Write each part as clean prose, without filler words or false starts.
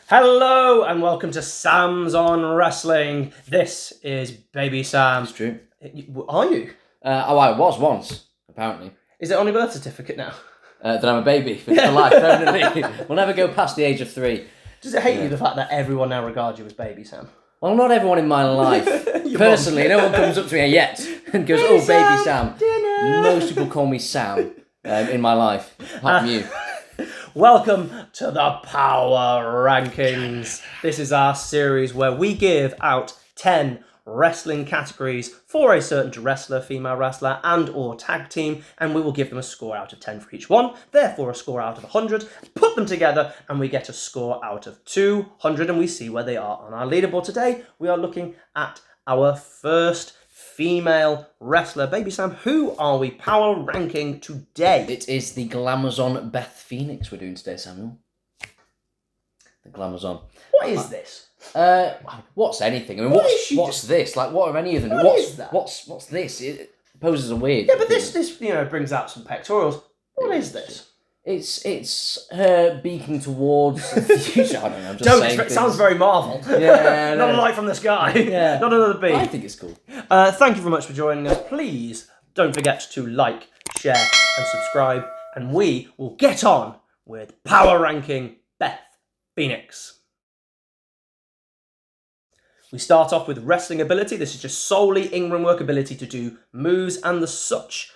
Hello and welcome to Sam's on Wrestling. This is Baby Sam. That's true. Are you? I was once, apparently. Is it on your birth certificate now? That I'm a baby for life, permanently. We'll never go past the age of 3. Does it hate you, the fact that everyone now regards you as Baby Sam? Well, not everyone in my life. Personally, no one comes up to me yet and goes, Baby "Oh, Baby Sam." dinner. Most people call me Sam in my life, apart from you. Welcome to the Power Rankings. This is our series where we give out 10 wrestling categories for a certain wrestler, female wrestler, and or tag team, and we will give them a score out of 10 for each one, therefore a score out of 100, put them together, and we get a score out of 200, and we see where they are on our leaderboard. Today, we are looking at our first female wrestler. Baby Sam, who are we power ranking today? It is the Glamazon Beth Phoenix we're doing today, Samuel. The Glamazon. What is this? What's anything? I mean, What is she what's this? Like, what are any of them? What is that? What's this? It poses a weird. Yeah, but this brings out some pectorals. What is this? It's her beaking towards the future. I don't know. I'm just saying. It sounds very Marvel. Yeah, Not a no. light from the sky. Yeah. Not another beat. I think it's cool. Thank you very much for joining us. Please don't forget to like, share, and subscribe. And we will get on with power ranking Beth Phoenix. We start off with wrestling ability. This is just solely in-ring work ability to do moves and the such.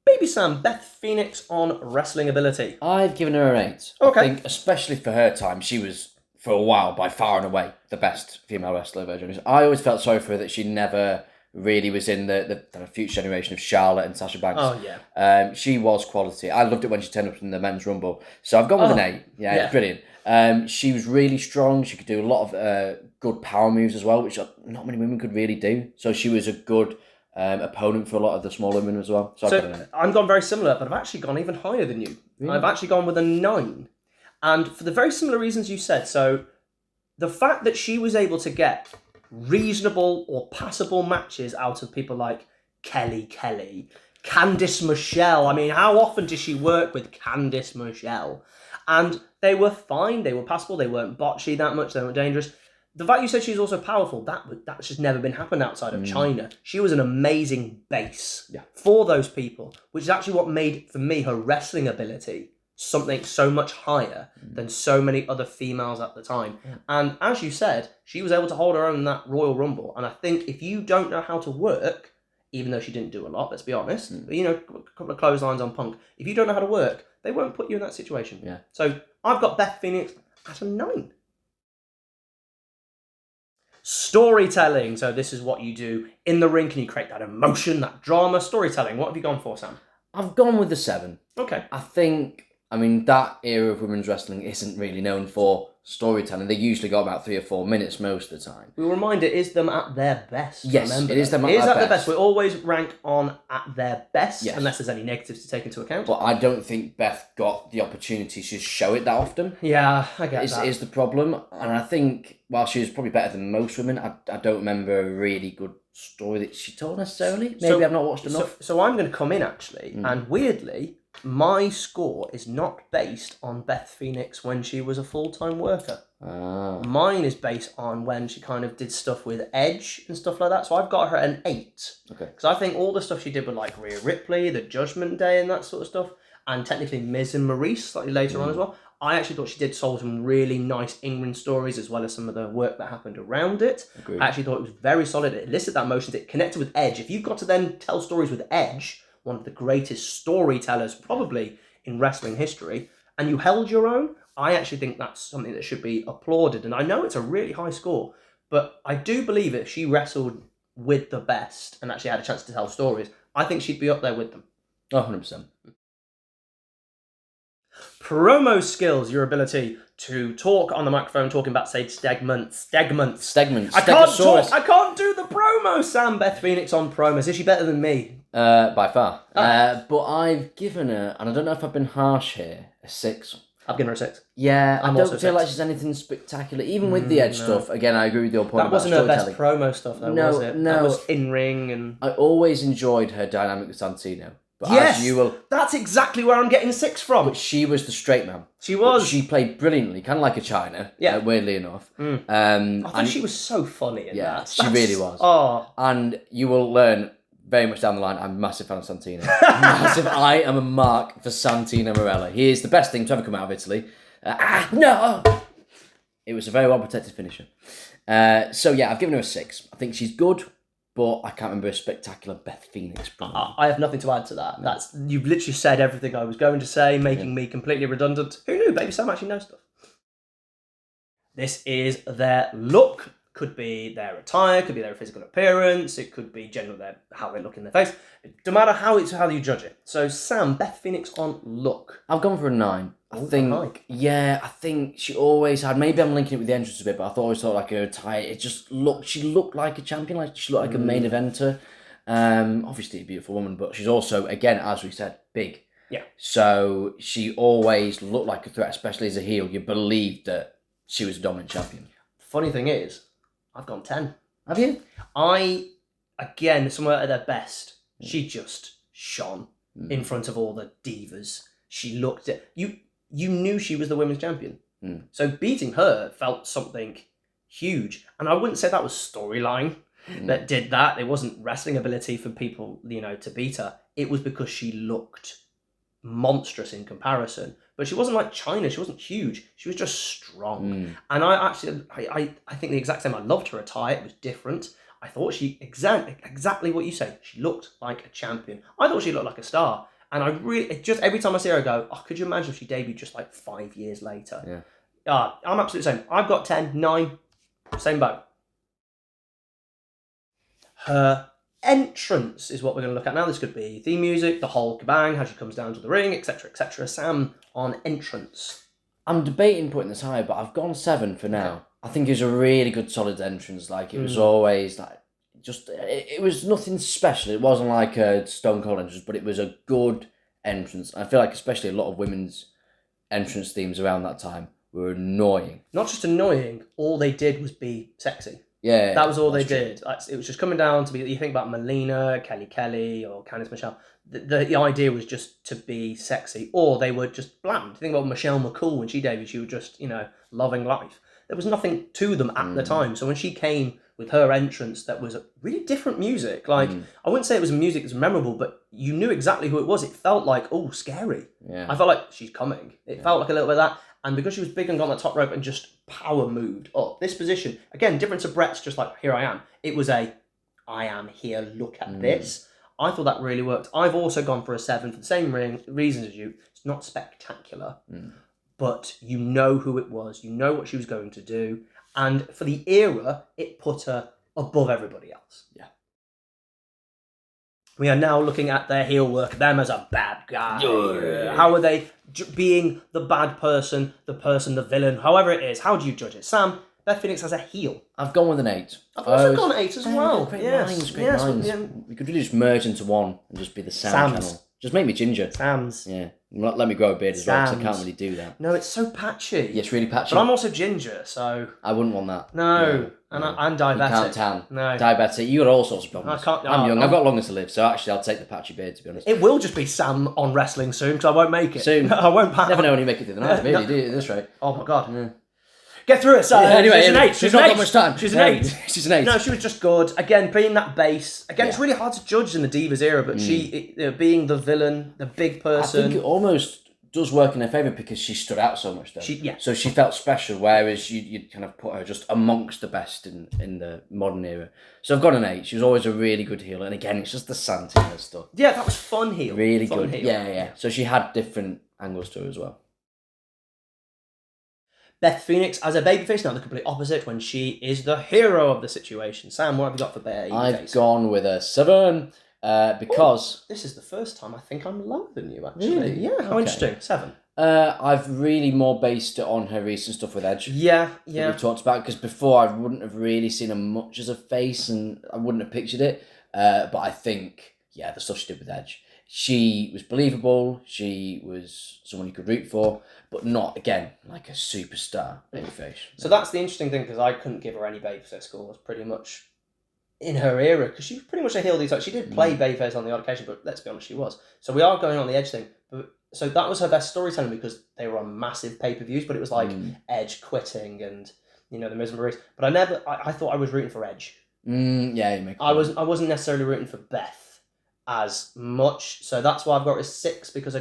Baby Sam, Beth Phoenix on wrestling ability. I've given her an 8. Okay. I think, especially for her time, she was, for a while, by far and away, the best female wrestler of her generation. I always felt sorry for her that she never really was in the future generation of Charlotte and Sasha Banks. Oh, yeah. She was quality. I loved it when she turned up in the men's rumble. So I've gone with an 8. Yeah, yeah. it's brilliant. She was really strong. She could do a lot of good power moves as well, which not many women could really do. So she was a good opponent for a lot of the small women as well. So I'm gone very similar, but I've actually gone even higher than you. Really? I've actually gone with a 9. And for the very similar reasons you said. So the fact that she was able to get reasonable or passable matches out of people like Kelly, Candice Michelle. I mean, how often does she work with Candice Michelle? And they were fine, they were passable, they weren't botchy that much, they weren't dangerous. The fact you said she's also powerful, that's just never been happened outside of China. She was an amazing base for those people, which is actually what made, for me, her wrestling ability something so much higher than so many other females at the time. And as you said, she was able to hold her own in that Royal Rumble. And I think if you don't know how to work, even though she didn't do a lot, let's be honest, but, a couple of clotheslines on Punk, if you don't know how to work, they won't put you in that situation. Yeah. So I've got Beth Phoenix at a 9. Storytelling. So this is what you do in the ring. Can you create that emotion, that drama? Storytelling. What have you gone for, Sam? I've gone with the 7. Okay. I mean, that era of women's wrestling isn't really known for storytelling. They usually got about 3 or 4 minutes most of the time. We'll remind it is them at their best. Yes, remember it is them at It is their at their best. best. We always rank on at their best, Yes. unless there's any negatives to take into account. But I don't think Beth got the opportunity to show it that often. Yeah, I get that. Is the problem. And I think, while she was probably better than most women, I don't remember a really good story that she told necessarily. Maybe I've not watched enough. So I'm going to come in, actually, and weirdly, my score is not based on Beth Phoenix when she was a full-time worker. Mine is based on when she kind of did stuff with Edge and stuff like that. So I've got her an 8. Okay. Because I think all the stuff she did with like Rhea Ripley, the Judgment Day and that sort of stuff, and technically Miz and Maurice slightly later on as well, I actually thought she did solve some really nice in-ring stories as well as some of the work that happened around it. Agreed. I actually thought it was very solid. It elicited that emotions. It connected with Edge. If you've got to then tell stories with Edge, one of the greatest storytellers probably in wrestling history, and you held your own, I actually think that's something that should be applauded. And I know it's a really high score, but I do believe if she wrestled with the best and actually had a chance to tell stories, I think she'd be up there with them. 100%. Promo skills, your ability to talk on the microphone, talking backstage segments. I can't do the promo, Sam. Beth Phoenix on promos. Is she better than me? By far. But I've given her, and I don't know if I've been harsh here, a 6. I've given her a 6. Yeah, I'm I also don't feel 6. like she's anything spectacular. Even with the Edge stuff, again, I agree with your point That about wasn't her best storytelling. promo stuff, though, No, was it? no. That was in ring and. I always enjoyed her dynamic with Santino. But Yes, as you will, that's exactly where I'm getting 6 from. but she was the straight man. She was. But she played brilliantly, kind of like a China. Yeah. Weirdly enough. I thought she was so funny in that. She really was. Oh. And you will learn very much down the line. I'm a massive fan of Santino. Massive. I am a mark for Santino Marella. He is the best thing to ever come out of Italy. No. It was a very well protected finisher. So yeah, I've given her a 6. I think she's good. But I can't remember a spectacular Beth Phoenix. I have nothing to add to that. You've literally said everything I was going to say, making me completely redundant. Who knew? Baby Sam actually knows stuff. This is their look. Could be their attire, could be their physical appearance, it could be generally how they look in their face. No matter how you judge it. So Sam, Beth Phoenix on look. I've gone for a 9. I think she always had. Maybe I'm linking it with the entrance a bit, but I always thought like her attire. It just looked. She looked like a champion. Like she looked like a main eventer. Obviously a beautiful woman, but she's also, again, as we said, big. Yeah. So she always looked like a threat, especially as a heel. You believed that she was a dominant champion. The funny thing is, I've gone 10. Have you? Again, somewhere at their best, she just shone in front of all the divas. She looked at you. You knew she was the women's champion. So beating her felt something huge. And I wouldn't say that was storyline that did that. It wasn't wrestling ability for people, to beat her. It was because she looked monstrous in comparison. But she wasn't like China. She wasn't huge. She was just strong. And I think the exact same. I loved her attire. It was different. I thought she, exactly what you say, she looked like a champion. I thought she looked like a star. And I really, just every time I see her, I go, oh, could you imagine if she debuted just like 5 years later? Yeah. I'm absolutely the same. I've got 10, 9, same boat. Her entrance is what we're going to look at now. This could be theme music, the whole kabang, how she comes down to the ring, etc., etc. Sam, on entrance. I'm debating putting this higher, but I've gone 7 for now. I think it was a really good, solid entrance. Like, it was always like, it was nothing special. It wasn't like a Stone Cold entrance, but it was a good entrance. I feel like especially a lot of women's entrance themes around that time were annoying. Not just annoying, all they did was be sexy. Yeah. That was all they did. It was just coming down to be, you think about Melina, Kelly, or Candice Michelle, the idea was just to be sexy, or they were just bland. Think about Michelle McCool when she debuted, she was just, loving life. There was nothing to them at the time. So when she came with her entrance, that was really different music. Like, I wouldn't say it was music that was memorable, but you knew exactly who it was. It felt like, oh, scary. Yeah. I felt like she's coming. It felt like a little bit of that. And because she was big and got on the top rope and just power moved up, this position, again, different to Brett's, just like, here I am. It was I am here, look at this. I thought that really worked. I've also gone for a 7 for the same reasons as you. It's not spectacular, but you know who it was. You know what she was going to do. And for the era, it put her above everybody else. Yeah. We are now looking at their heel work, them as a bad guy. How are they being the bad person, the villain, however it is? How do you judge it? Sam, Beth Phoenix has a heel. I've gone with an 8. I've also gone 8 as well. Great Yes. minds. We could really just merge into one and just be the Sam channel. Just make me ginger. Sam's. Yeah. Let me grow a beard as well, because I can't really do that. No, it's so patchy. Yeah, it's really patchy. But I'm also ginger, so... I wouldn't want that. No. And I'm diabetic. You can't tan. No. Diabetic. You got all sorts of problems. I can't... I'm young. I've got longer to live, so actually I'll take the patchy beard, to be honest. It will just be Sam on wrestling soon, because I won't make it. Soon. I won't pass. Never know when you make it through the night, really, do you? That's right. Oh my God. Yeah. Get through it, so anyway, she's an 8. She's not got much time. She's an 8. She's an 8. No, she was just good. Again, being that base. Again, it's really hard to judge in the Divas era, but she, being the villain, the big person. I think it almost does work in her favour because she stood out so much, though. So she felt special, whereas you'd kind of put her just amongst the best in the modern era. So I've got an 8. She was always a really good heel. And again, it's just the Santino stuff. Yeah, that was fun heel. Really fun good. Heel. Yeah. So she had different angles to her as well. Beth Phoenix as a babyface, now the complete opposite when she is the hero of the situation. Sam, what have you got for babyface? I've gone with a 7 because... this is the first time I think I'm lower than you, actually. Really? Yeah, how interesting. 7. I've really more based it on her recent stuff with Edge. Yeah. That we've talked about, because before I wouldn't have really seen her much as a face and I wouldn't have pictured it. But I think, the stuff she did with Edge. She was believable, she was someone you could root for, but not, again, like a superstar babyface. So that's the interesting thing, because I couldn't give her any babyface scores, pretty much in her era, because she was pretty much a heel these days. She did play babyface on the odd occasion, but let's be honest, she was. So we are going on the Edge thing. But, so that was her best storytelling because they were on massive pay-per-views, but it was like Edge quitting and, you know, the Miz and Maurice. But I thought I was rooting for Edge. Yeah, you make I wasn't necessarily rooting for Beth as much. So that's why I've got her as 6, because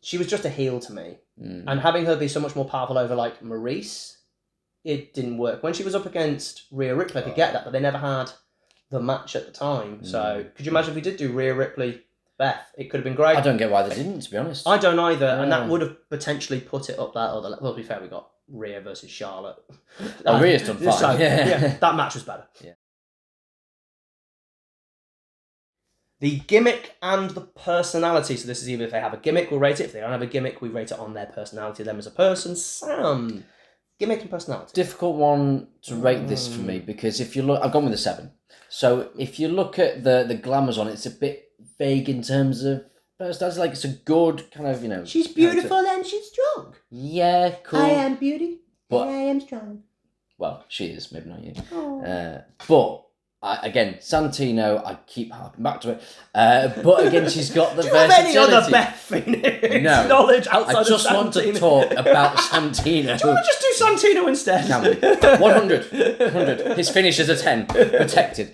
she was just a heel to me. And having her be so much more powerful over, like, Maurice, it didn't work. When she was up against Rhea Ripley, I could get that, but they never had the match at the time. So could you imagine if we did do Rhea Ripley, Beth? It could have been great. I don't get why they didn't, to be honest. I don't either, and that would have potentially put it up that other level. Well, to be fair, we got Rhea versus Charlotte. Rhea's done fine. So, yeah, that match was better. Yeah. The gimmick and the personality. So this is either if they have a gimmick, we'll rate it. If they don't have a gimmick, we rate it on their personality, them as a person. Sam, gimmick and personality. Difficult one to rate this for me, because if you look, I've gone with a 7. So if you look at the glamours on it, it's a bit vague in terms of personality. Like, it's a good kind of, you know. She's beautiful and she's strong. Yeah, cool. I am beauty but, and I am strong. Well, she is, maybe not you. But again, Santino, I keep harping back to it. But again, she's got the versatility. Do you have any other Beth Phoenix knowledge outside I just of want to Santino? talk about Santino. Do you want to just do Santino instead? Can we? 100. His finish is a 10. Protected.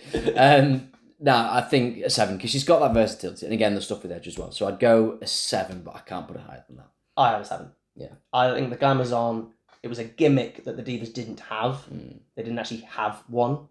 I think a 7, because she's got that versatility. And again, the stuff with Edge as well. So I'd go a 7, but I can't put it higher than that. I have a 7. Yeah. I think the glamour's on. It was a gimmick that the Divas didn't have. They didn't actually have one.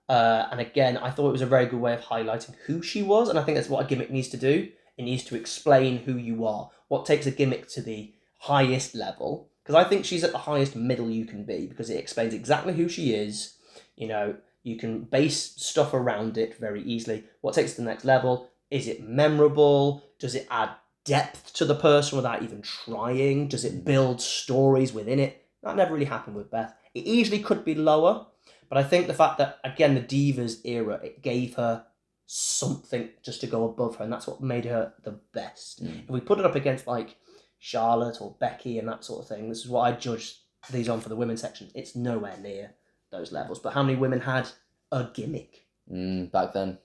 And again, I thought it was a very good way of highlighting who she was. And I think that's what a gimmick needs to do. It needs to explain who you are. What takes a gimmick to the highest level. Because I think she's at the highest middle you can be. Because it explains exactly who she is. You know, you can base stuff around it very easily. What takes it to the next level? Is it memorable? Does it add depth to the person without even trying? Does it build stories within it? That never really happened with Beth. It easily could be lower. But I think the fact that, again, the Divas era, it gave her something just to go above her, and that's what made her the best. If we put it up against, like, Charlotte or Becky and that sort of thing, this is what I judge these on for the women's section. It's nowhere near those levels. But how many women had a gimmick? Back then.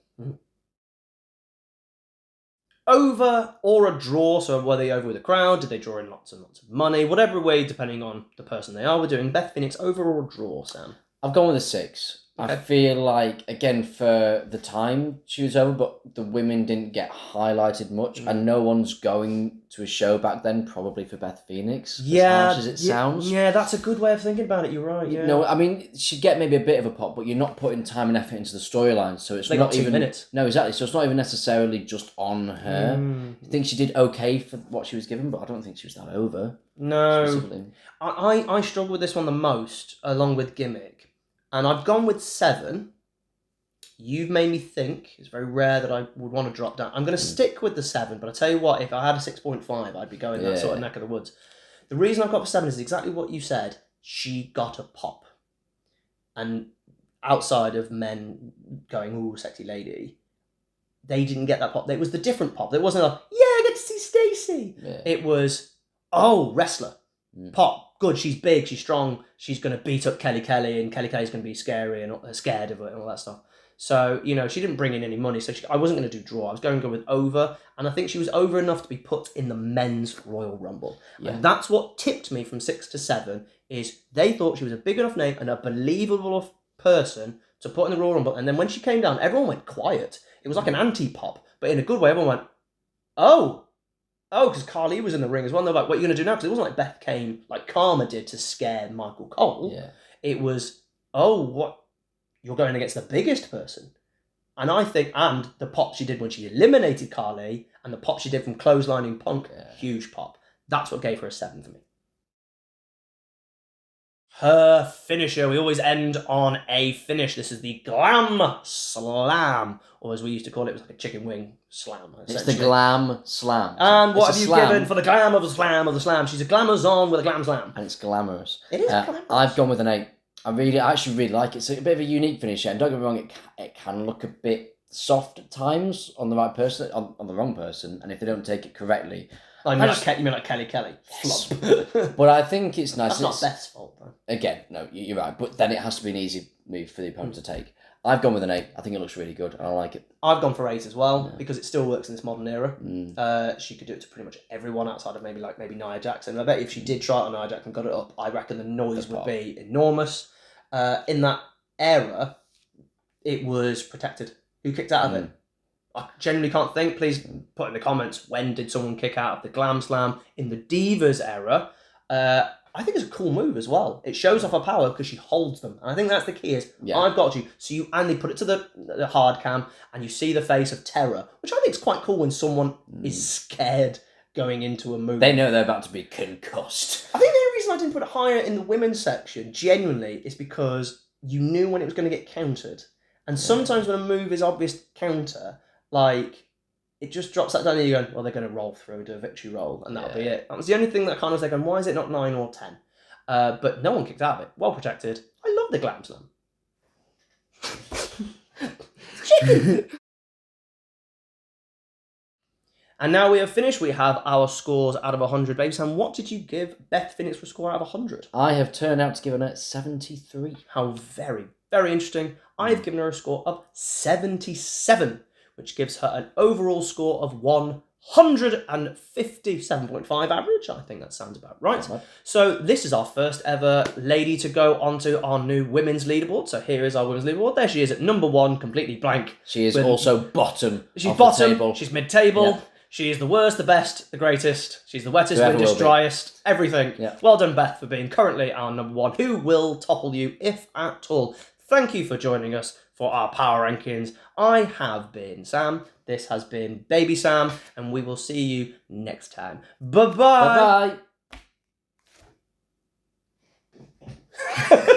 Over or a draw, so were they over with the crowd? Did they draw in lots and lots of money? Whatever way, depending on the person they are, we're doing Beth Phoenix over or draw, Sam? I've gone with a 6. Okay. I feel like, again, for the time she was over, but the women didn't get highlighted much, and no one's going to a show back then, probably for Beth Phoenix, as harsh as it sounds. Yeah, that's a good way of thinking about it, you're right, yeah. No, I mean, she'd get maybe a bit of a pop, but you're not putting time and effort into the storyline, so it's they not got 2 even... minutes. No, exactly, so it's not even necessarily just on her. I think she did okay for what she was given, but I don't think she was that over. No. I struggle with this one the most, along with Gimmick. And I've gone with 7. You've made me think. It's very rare that I would want to drop down. I'm going to stick with the 7, but I tell you what, if I had a 6.5, I'd be going that sort of neck of the woods. The reason I've got for 7 is exactly what you said. She got a pop. And outside of men going, ooh, sexy lady, they didn't get that pop. It was the different pop. It wasn't a, I get to see Stacey. Yeah. It was, wrestler. Pop. Good, she's big, she's strong, she's going to beat up Kelly Kelly, and Kelly Kelly's going to be scary and scared of it and all that stuff. So, you know, she didn't bring in any money, so I wasn't going to do draw. I was going to go with over, and I think she was over enough to be put in the men's Royal Rumble. Yeah. And that's what tipped me from 6 to 7, is they thought she was a big enough name and a believable person to put in the Royal Rumble. And then when she came down, everyone went quiet. It was like an anti-pop, but in a good way. Everyone went, oh, because Carly was in the ring as well. And they're like, what are you going to do now? Because it wasn't like Beth came, like Karma did, to scare Michael Cole. Yeah. It was, what? You're going against the biggest person. And I think, and the pop she did when she eliminated Carly, and the pop she did from clotheslining Punk, huge pop. That's what gave her a 7 for me. Her finisher. We always end on a finish. This is the Glam Slam, or as we used to call it, it was like a chicken wing slam. It's the Glam Slam. And what have you given for the glam of the slam of the slam? She's a glamazon with a glam slam. And it's glamorous. It is glamorous. I've gone with an 8. I actually really like it. It's a bit of a unique finish, and don't get me wrong, it can look a bit soft at times on the right person, on the wrong person, and if they don't take it correctly. You mean like Kelly Kelly? Yes. But I think it's nice. That's not Beth's fault, though. Again, no, you're right. But then it has to be an easy move for the opponent to take. I've gone with an 8. I think it looks really good. I like it. I've gone for 8 as well because it still works in this modern era. She could do it to pretty much everyone outside of maybe Nia Jackson. I bet if she did try it on Nia Jackson and got it up, I reckon the noise would be enormous. In that era, it was protected. Who kicked out of it? I genuinely can't think. Please put in the comments, when did someone kick out of the Glam Slam? In the Divas era, I think it's a cool move as well. It shows off her power because she holds them. And I think that's the key is, I've got you. So and they put it to the hard cam and you see the face of terror, which I think is quite cool when someone is scared going into a move. They know they're about to be concussed. I think the only reason I didn't put it higher in the women's section, genuinely, is because you knew when it was going to get countered. And sometimes when a move is obvious counter, like, it just drops that down and you're going, well, they're going to roll through, do a victory roll, and that'll be it. That was the only thing that kind of was like, why is it not 9 or 10? But no one kicked out of it. Well protected. I love the Glam Slam. Chicken! And now we have finished. We have our scores out of 100. Baby Sam, what did you give Beth Phoenix for a score out of 100? I have turned out to give her 73. How very, very interesting. I've given her a score of 77. Which gives her an overall score of 157.5 average. I think that sounds about right. So this is our first ever lady to go onto our new women's leaderboard. So here is our women's leaderboard. There she is at number 1, completely blank. She is also bottom. She's bottom. Table. She's mid-table. Yeah. She is the worst, the best, the greatest. She's the wettest, Whoever windiest, driest, everything. Yeah. Well done, Beth, for being currently our number 1. Who will topple you, if at all? Thank you for joining us for our power rankings. I have been Sam. This has been Baby Sam, and we will see you next time. Bye-bye. Bye-bye.